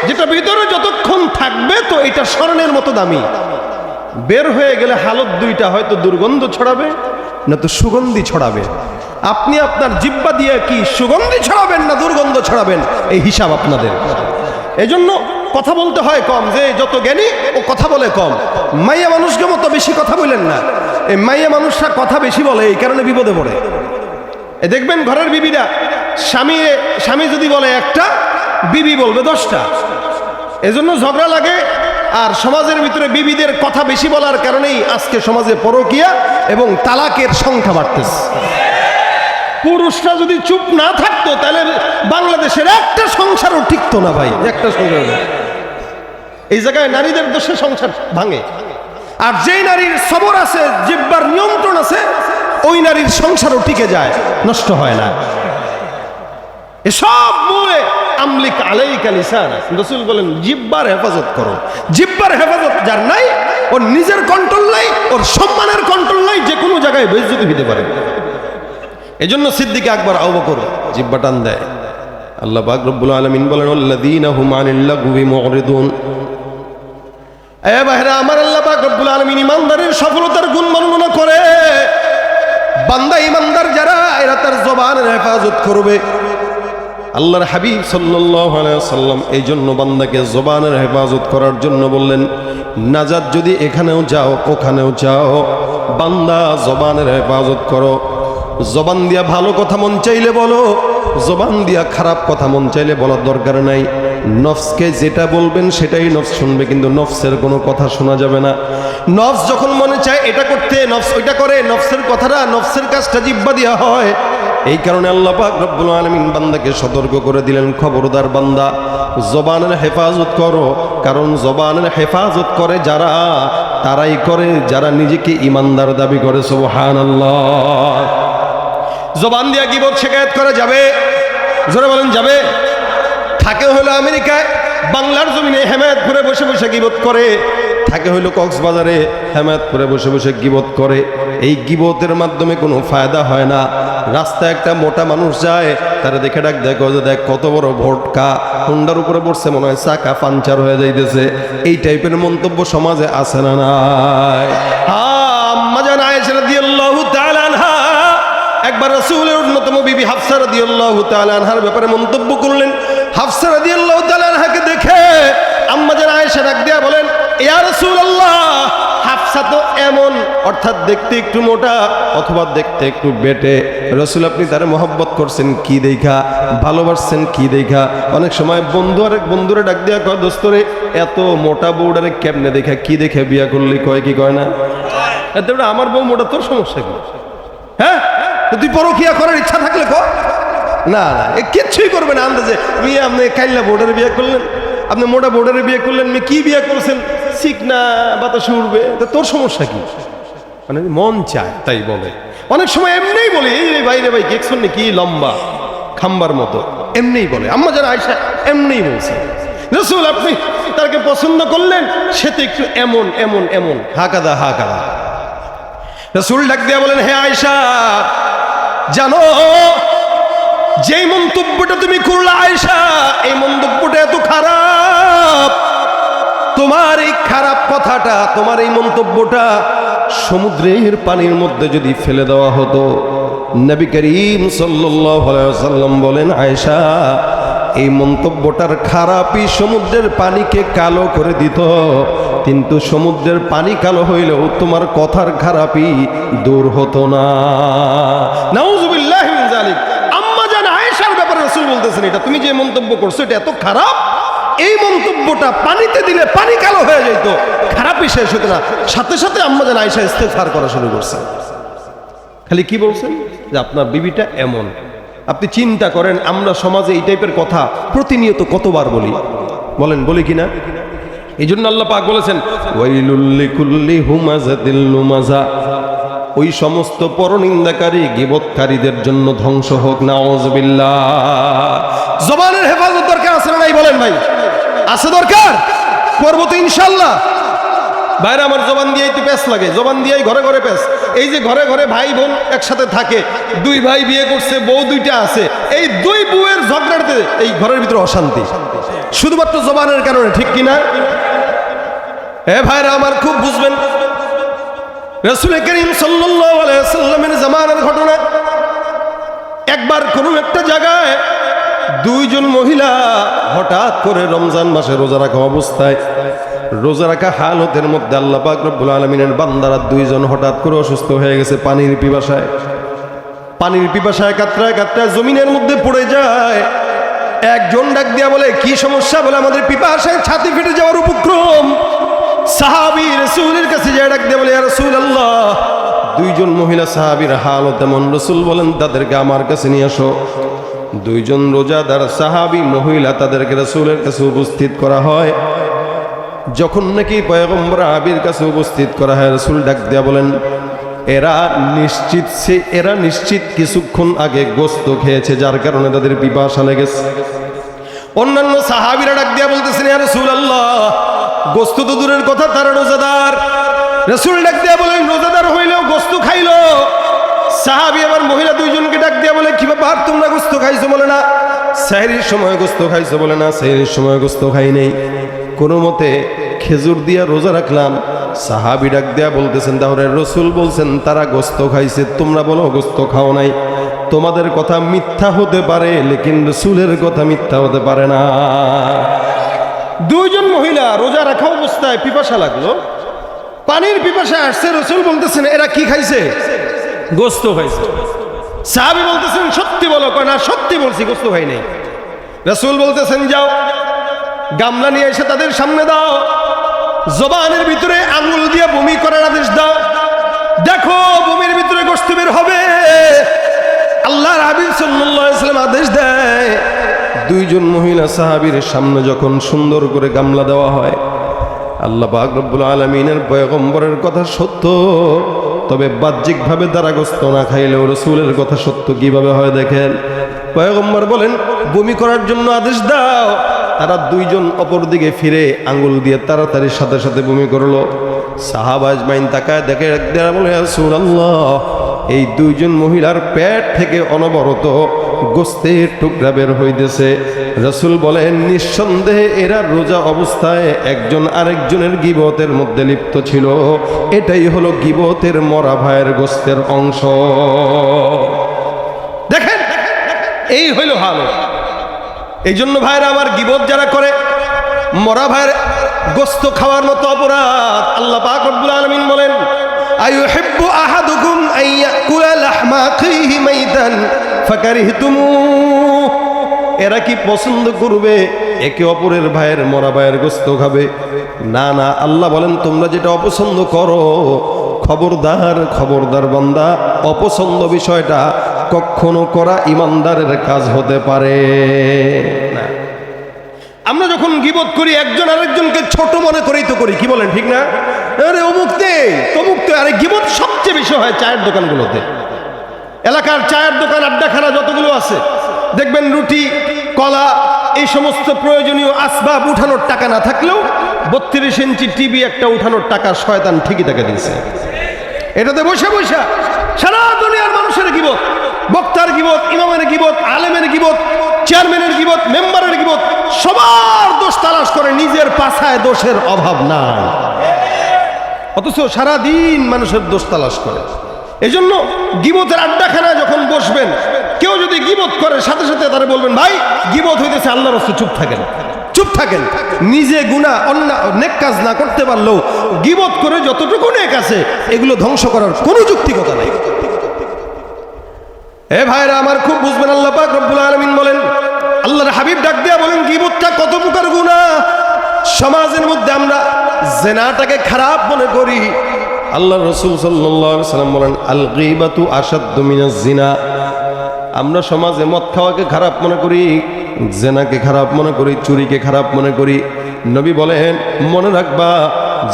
যেটা ভিতরে যতক্ষণ থাকবে তো এটা স্বর্ণের মতো দামি, বের হয়ে গেলে হালত দুইটা, হয়তো দুর্গন্ধ ছড়াবে না তো সুগন্ধি ছড়াবে। আপনি আপনার জিহ্বা দিয়ে কি সুগন্ধি ছড়াবেন না দুর্গন্ধ ছড়াবেন, এই হিসাব আপনাদের। এজন্য কথা বলতে হয় কম, যে যত জ্ঞানী ও কথা বলে কম। মাইয়া মানুষকে মতো বেশি কথা বলেন না, এই মাইয়া মানুষরা কথা বেশি বলে, এই কারণে বিপদে পড়ে। এ দেখবেন ঘরের বিবিরা, স্বামী যদি বলে একটা, বিবি বলবে 10টা, এজন্য ঝগড়া লাগে। আর সমাজের ভিতরে বিবিদের কথা বেশি বলার কারণেই আজকে সমাজে পরকীয়া এবং তালাকের সংখ্যা বাড়তেছে। পুরুষরা যদি চুপ না থাকতো তাহলে বাংলাদেশের একটা সংসারও টিকতো না ভাই, একটা সংসার। এই জায়গায় নারীদের দোষে সংসার ভাঙে। আর যেই নারীর সবর আছে, জিহ্বার নিয়ন্ত্রণ আছে, ওই নারীর সংসারও টিকে যায়, নষ্ট হয় না। এসব মূলে আমলিক আলাইকা লিসানা, রাসূল বলেন জিহ্বার হেফাজত করো। জিহ্বার হেফাজত যার নাই, ওর নিজের কন্ট্রোল নাই, ওর সম্মানের কন্ট্রোল নাই, যে কোনো জায়গায় বেইজ্জতি হতে পারে। এজন্য সিদ্দিক আকবর আবু বকর জিহ্বা টান দেয়। আল্লাহ পাক রব্বুল আলামিন বলেন আল্লাযীনা হুম আনিল লাগবি মুরিদুন। এ ভাইরা আমার, আল্লাহ পাক রব্বুল আলামিন ইমানদারের সফলতার গুণ বর্ণনা করে। বান্দা ইমানদার যারা, এরা তার জবানের হেফাজত করবে। আল্লাহর হাবিব সাল্লাল্লাহু আলাইহি ওয়াসাল্লাম এই জন্য বান্দাকে জবানের হেফাজত করার জন্য বললেন, নাজাত যদি এখানেও যাও ওখানেও যাও, বান্দা জবানের হেফাজত করো। জবান দিয়া ভালো কথা মন চাইলে বলো, জবান দিয়া খারাপ কথা মন চাইলে বলার দরকার নাই। নফসকে যেটা বলবেন সেটাই নফস শুনবে, কিন্তু নফসের কোনো কথা শোনা যাবে না। নফস যখন মনে চায় এটা করতে, নফস ওইটা করে। নফসের কথাটা, নফসের কাজটা জিহ্বা দিয়া হয়। এই কারণে আল্লাহ পাক রব্বুল আলামিন বান্দাকে সতর্ক করে দিলেন, খবরদার বান্দা জবানের হেফাজত করো। কারণ জবানের হেফাজত করে যারা, তারাই করে যারা নিজেকে ইমানদার দাবি করে। সুবহানাল্লাহ। জবান দিয়া গীবত শিকায়েত করা যাবে? জোরে বলেন যাবে? থাকে হলো আমেরিকায়, বাংলার জমিনে হেমায়েতপুরে বসে বসে গীবত করে। থাকে হইল কক্সবাজারে, হেমায়েতপুরে বসে বসে গীবত করে। এই গীবতের মাধ্যমে কোনো ফায়দা হয় না। রাস্তায় একটা মোটা মানুষ যায়, তারা দেখে ডাক দেখো যে দেখ কত বড় ভোটকা, হুন্ডার উপরে পড়ছে, মনে হয় চাকা পাঞ্চার হয়ে যাইতেছে। এই টাইপের মন্তব্য সমাজে আছে না নাই? আম্মা জান আয়েশা রাদিয়াল্লাহু তাআলা আনহা একবার রাসূলের অন্যতম বিবি হাফসা রাদিয়াল্লাহু তাআলা আনহার ব্যাপারে মন্তব্য করলেন। হাফসা রাদিয়াল্লাহু তাআলা আনহাকে দেখে আম্মা জান আয়েশা ডাক দিয়া বলেন, ইয়া রাসূলুল্লাহ, হাফসা তো এমন, অর্থাৎ দেখতে একটু মোটা অথবা দেখতে একটু বেটে। রাসূল আপনি তারে মহব্বত করছেন কি দেখা, ভালোবাসছেন কি দেখা? অনেক সময় বন্ধু আরেক বন্ধুরে ডাক দিয়া কয়, দোস্তরে এত মোটা বউডারে কেমনে দেখা, কি দেখে বিয়া করলি? কয় কি কয় না, এতে আমার বউ মোটা, তোর সমস্যা কি? হ্যাঁ, তুই পরকিয়া করার ইচ্ছা থাকলে কর না, না এ কিচ্ছুই করবে না। আন্দাজে মেয়ে আপনি কাইল্লা বোর্ডারে বিয়ে করলেন, আপনি মোটা বোর্ডারে বিয়ে করলেন, মেয়ে কি বিয়ে করছেন? ঠিক না, বাতাসে উঠবে, তা তোর সমস্যা কি? মানে মন চায় তাই বলে। অনেক সময় এমনিই বলে, এই রে ভাই রে ভাই, দেখছেন কি লম্বা খাম্বার মতো, এমনিই বলে। আম্মা যারা আয়েশা এমনিই বলছে, রাসূল আপনি তাকে পছন্দ করলেন, সে তো একটু এমন এমন এমন, হাকাদা হাকাদা। রাসূল ডাক দিয়া বলেন, হে আয়েশা, জানো যেই মন্তব্যটা তুমি করলে আয়েশা, এই মন্তব্যটা এত খারাপ। তোমার এই খারাপ কথাটা, তোমার এই মন্তব্যটা সমুদ্রের পানির মধ্যে যদি ফেলে দেওয়া হতো, নবী করিম সাল্লাল্লাহু আলাইহি ওয়াসাল্লাম বলেন, আয়েশা এই মন্তব্যটার খারাপই সমুদ্রের পানিকে কালো করে দিত, কিন্তু সমুদ্রের পানি কালো হইলেও তোমার কথার খারাপই দূর হতো না। নাউযুবিল্লাহি মিন যালিক। আম্মা জান আয়েশার ব্যাপারে রাসূল বলতেছেন, এটা তুমি যে মন্তব্য করছো এটা এত খারাপ, এই মন্তব্যটা পানিতে দিলে পানি কালো হয়ে যেত, খারাপই শেষ হতো না। সাথে সাথে আম্মা জান আয়েশা ইস্তেগফার করা শুরু করছেন। খালি কি বলছেন? যে আপনার বিবিটা এমন। আপনি চিন্তা করেন, আমরা সমাজে এই টাইপের কথা প্রতিনিয়ত কতবার বলি, বলেন বলি কিনা? এই জন্য আল্লাহ পাক বলেছেন, ওয়াইলুল লিকুল্লি হুমাযাতিল লুমাযা, ওই সমস্ত পরনিন্দাকারী গীবতকারীদের জন্য ধ্বংস হোক। নাউযুবিল্লাহ। জবানের হেফাজত দরকার আছে না নাই বলেন ভাই? আছে দরকার, করবো তো ইনশাআল্লাহ। বাইরে আমার জবান দিয়েই তো প্যাঁচ লাগে, জবান দিয়েই ঘরে ঘরে প্যাঁচ। এই যে ঘরে ঘরে ভাই বোন একসাথে থাকে, দুই ভাই বিয়ে করছে, বউ দুইটা আছে, এই দুই বউয়ের ঝগড়াতে এই ঘরের ভিতরে অশান্তি। শুধুমাত্র জবানের কারণে, ঠিক কিনা? এ ভাইরা আমার খুব বুঝবেন, রাসূল করিম সাল্লাল্লাহু আলাইহি ওয়াসাল্লামের জামানার ঘটনা। একবার কোন একটা জায়গায় দুইজন মহিলা হঠাৎ করে রমজান মাসে রোজা রাখা অবস্থায়, রোজা রাখা হালতের মধ্যে আল্লাহ পাক রব্বুল আলামিনের বান্দারা দুইজন হঠাৎ করে অসুস্থ হয়ে গেছে পানির পিপাসায় কাতরায় কাতরায় জমিনের মধ্যে পড়ে যায়। একজন ডাক দিয়া বলে, কি সমস্যা? বলে, আমাদের পিপাসায় ছাতি ফেটে যাওয়ার উপক্রম। সাহাবী রাসূলের কাছে যায়, ডাক দিয়া বলে, ইয়া রাসূলুল্লাহ, দুইজন মহিলা সাহাবীর হালত এমন। রাসূল বলেন, তাদেরকে আমার কাছে নিয়ে আসো। দুইজন রোজাদার সাহাবী মহিলা, তাদেরকে রাসূলের কাছে উপস্থিত করা হয়। যখন নাকি পয়গম্বর আরবির কাছে উপস্থিত করা হয়, রাসূল ডাক দিয়া বলেন, এরা নিশ্চিত কিছুক্ষণ আগে গোশত খেয়েছে, যার কারণে তাদের পিপাসা লেগেছে। অন্যান্য সাহাবীরা ডাক দিয়া বলতেছেন, ইয়া রাসূলুল্লাহ, গোশত তো দূরের কথা, তারা রোজাদার। রাসূল ডাক দিয়া বলেন, রোজাদার হইলেও গোশত খাইলো। সাহাবী আবার মহিলা দুইজনকে ডাক দিয়া বলে, কি ব্যাপার, তোমরা গোশত খাইছো? বলে, না। সেহরির সময় গোশত খাইছো? বলে, না, সেহরির সময় গোশত খাই নাই, কোনো মতে খেজুর দিয়া রোজা রাখলাম। সাহাবী ডাক দিয়া বলতেছেন, তাহলে রাসূল বলছেন তারা গোশত খাইছে, তোমরা বলো গোশত খাও নাই। তোমাদের কথা মিথ্যা হতে পারে, লেকিন রাসূলের কথা মিথ্যা হতে পারে না। দুইজন মহিলা রোজা রাখা অবস্থায় পিপাসা লাগলো, পানির পিপাসায় আসছে। রাসূল বলতেছেন, এরা কি খাইছে? গোশত খাইছে। সাহাবী বলতেছেন, সত্যি বলো? কয়, না, সত্যি বলছি, গোশত খাই নাই। রাসূল বলতেছেন, যাও, গামলা নিয়ে এসে তাদের সামনে দাও, জবানের ভিতরে আঙ্গুল দিয়ে বমি করার আদেশ দাও, দেখো বমির ভিতরে গোশত বের হবে। আল্লাহর হাবিব সাল্লাল্লাহু আলাইহি ওয়াসাল্লাম আদেশ দেয়। দুইজন মহিলা সাহাবীর সামনে যখন সুন্দর করে গামলা দেওয়া হয়, আল্লাহ পাক রব্বুল আলামিনের পয়গম্বরের কথা সত্য, তবে বাহ্যিকভাবে তারা গোশত না খাইলেও রাসূলের কথা সত্য কিভাবে হয় দেখেন। পয়গম্বর বলেন, বমি করার জন্য আদেশ দাও। তারা দুইজন অপর দিকে ফিরে আঙ্গুল দিয়ে তাড়াতাড়ি সাথে সাথে বমি করলো। সাহাবা আজমাইন তাকায় দেখে, বলে, ইয়া রাসূলুল্লাহ, এই দুইজন মহিলার পেট থেকে অনবরত গোশতের টুকরা বের হইতেছে। রাসূল বলেন, নিঃসন্দেহে এরা রোজা অবস্থায় একজন আরেকজনের গীবতের মধ্যে লিপ্ত ছিল। এটাই হলো গীবতের মরা ভাইয়ের গোশতের অংশ। দেখেন, এই হইল হালত। এই জন্য ভাইরা আমার, গীবত যারা করে, মরা ভাইয়ের গোশত খাওয়ার মতো অপরাধ। আল্লাহ পাক রব্বুল আলামিন বলেন, আইয়ুহিব্বু আহাদুকুম আইয়াকুলা লাহমা আখিহি মাইতান ফাকারিহতুমুহ। এরা কি পছন্দ করবে একে অপরের ভাইয়ের মরা ভাইয়ের গোশত খাবে? না না, আল্লাহ বলেন, তোমরা যেটা অপছন্দ করো, খবরদার বান্দা, অপছন্দ বিষয়টা কখনো করা ইমানদারের কাজ হতে পারে না। আমরা যখন গীবত করি, একজন আরেকজনকে ছোট মনে করেই তো করি, কি বলেন, ঠিক না? আরে অমুক দে, তমুক দে। আরে গীবত সবচেয়ে বেশি হয় চায়ের দোকানগুলোতে। এলাকার চায়ের দোকান, আড্ডাখানা যতগুলো আছে, দেখবেন রুটি, কলা, এই সমস্ত প্রয়োজনীয় আসবাব উঠানোর টাকা না থাকলেও 32 ইঞ্চি টিভি একটা উঠানোর টাকা শয়তান ঠিকই টাকা দিয়েছে। এটাতে বসে বসে সারা দুনিয়ার মানুষের গীবত, বক্তার গীবত, ইমামের গীবত, আলেমের গীবত, চেয়ারম্যানের গীবত, মেম্বারের গীবত, সবার দোষ তালাশ করে, নিজের পাছায় দোষের অভাব নাই, অথচ সারাদিন মানুষের দোষ তালাশ করে। এজন্য গীবতের আড্ডাখানা যখন বসবেন, কেউ যদি গীবত করে, সাথে সাথে তারা বলবেন, ভাই গীবত হইতেছে, আল্লাহর রাস্তায় চুপ থাকেন। নিজে গুনাহ নেক কাজ না করতে পারলেও গীবত করে যতটুকু নেক আছে, এগুলো ধ্বংস করার কোনো যুক্তিকতা নাই। এ ভাইরা আমার খুব বুঝবেন, আল্লাহ পাক রব্বুল আলামিন বলেন, আল্লাহর হাবিব ডাক দিয়া বলেন, গীবতটা কত প্রকার গুনাহ। সমাজের মধ্যে আমরা জিনাটাকে খারাপ মনে করি। আল্লাহ রাসূল সাল্লাল্লাহু আলাইহি ওয়াসাল্লাম বলেন, আল গীবাতু আশাদ্দু মিনাজ জিনা। আমরা সমাজে মদ খাওয়াকে খারাপ মনে করি, জিনাকে খারাপ মনে করি, চুরিকে খারাপ মনে করি। নবী বলেন, মনে রাখবা,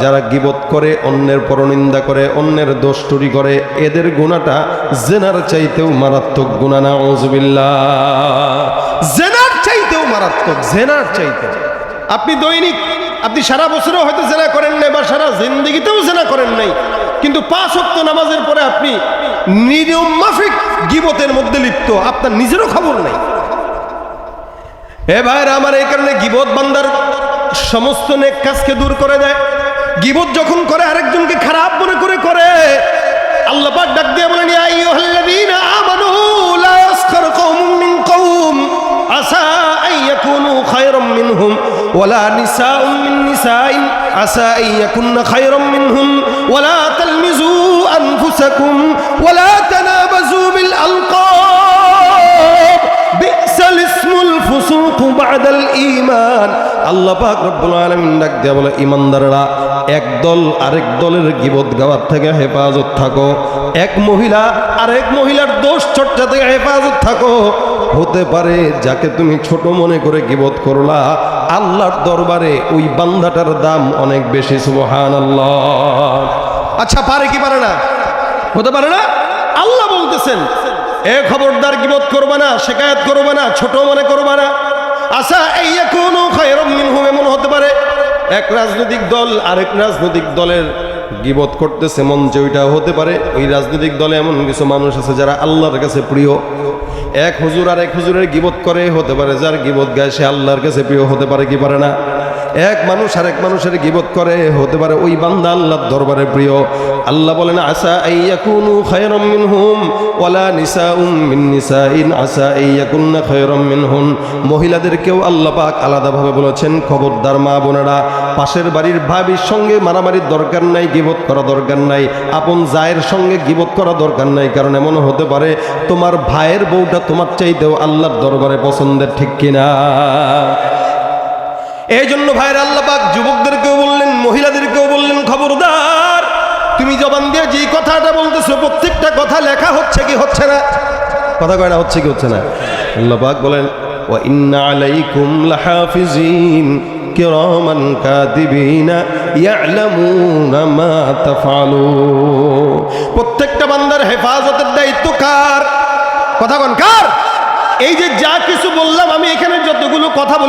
যারা গীবত করে, অন্যের পরনিন্দা করে, অন্যের দোষ চুরি করে, এদের গুনাহটা জিনার চাইতেও মারাত্মক গুনাহ। নাউযুবিল্লাহ, জিনার চাইতেও মারাত্মক, জিনার চাইতে। আপনি দৈনিক, আপনি সারা বছরও হয়তো জিনা করেন নাই, বা সারা জিন্দেগিতেও জিনা করেন নাই, কিন্তু 5 ওয়াক্ত নামাজের পরে আপনি নিয়ম মাফিক গীবতের মধ্যে লিপ্ত, আপনার নিজেরও খবর নাই। এ ভাইরা আমার, এই কারণে গীবত বান্দার সমস্ত নেক কাজকে দূর করে দেয়। গীবত যখন করে আরেকজনকে খারাপ মনে করে আল্লাহ পাক ডাক দিয়ে বলেন, ইয়া আইয়ুহাল্লাযীনা আমানু লা ইয়াসখার কওমুম মিন কওম আসা আন ইয়াকুনু খায়রাম মিনহুম ওয়ালা নিসাউম মিন নিসাইন আসা আন ইয়াকুননা খায়রাম মিনহুম ওয়ালা তালমিজু আনফুসাকুম ওয়ালা তানাবাজু বিল আলকাব বিসাল ইসমুল ফুসুক বাদাল ঈমান। আল্লাহ পাক রব্বুল আলামিন ডাক দিয়া বলে, ঈমানদাররা এক দল আরেক দলের গীবত গাওয়ার থেকে হেফাজত থাকো, এক মহিলা আরেক মহিলার দোষ চর্চা থেকে হেফাজত থাকো। হতে পারে যাকে তুমি ছোট মনে করে গীবত করলা, আল্লাহর দরবারে ওই বান্দাটার দাম অনেক বেশি। সুবহানাল্লাহ। আচ্ছা, পারে কি পারে না? হতে পারে না? আল্লাহ বলতেছেন, এ খবরদার গীবত করবে না, শিকায়াত করবে না, ছোট মনে করবে না। আসা ইয়াকুনু খায়রাম মিনহুম, এমন হতে পারে এক রাজনৈতিক দল আরেক রাজনৈতিক দলের গীবত করতেছে মঞ্চে, ওইটা হতে পারে ওই রাজনৈতিক দলে এমন কিছু মানুষ আছে যারা আল্লাহর কাছে প্রিয়। এক হুজুর আর এক হুজুরের গীবত করে, হতে পারে যার গীবত গায় সে আল্লাহর কাছে প্রিয়। হতে পারে কি পারে না? এক মানুষ আরেক মানুষের গীবত করে, হতে পারে ওই বান্দা আল্লাহর দরবারে প্রিয়। আল্লাহ বলেন, আসা আইয়াকুনু খায়রাম মিনহুম ওয়ালা নিসাউম মিন নিসাইন আসা আইয়াকুননা খায়রাম মিনহুন। মহিলাদেরকেও আল্লাহ পাক আলাদাভাবে বলেছেন, খবরদার মা বোনেরা, পাশের বাড়ির ভাবির সঙ্গে মারামারির দরকার নাই, গীবত করা দরকার নাই, আপন জায়ের সঙ্গে গীবত করা দরকার নাই। কারণ এমন হতে পারে তোমার ভাইয়ের বউটা তোমার চাইতেও আল্লাহর দরবারে পছন্দের, ঠিক কিনা? এই জন্য ভাইয়ের আল্লাহ পাক যুবকদেরকেও বললেন, মহিলাদেরকেও বললেন, খবরদার, তুমি জবান দিয়ে যে কথাটা বলতেছো প্রত্যেকটা কথা লেখা হচ্ছে কি হচ্ছে না? কথা কয় না, হচ্ছে কি হচ্ছে না? আল্লাহ পাক বলেন, ওয়া ইন্না আলাইকুম লাহাফিজিন কিরামান কাতিবিনা ইয়ালামুনা মা তাফআলুন। প্রত্যেকটা বান্দার হেফাজতের দায়িত্ব কার? কথা কোন কার? এই যে যা কিছু বললাম আমি, এখানে যতগুলো কথা বলি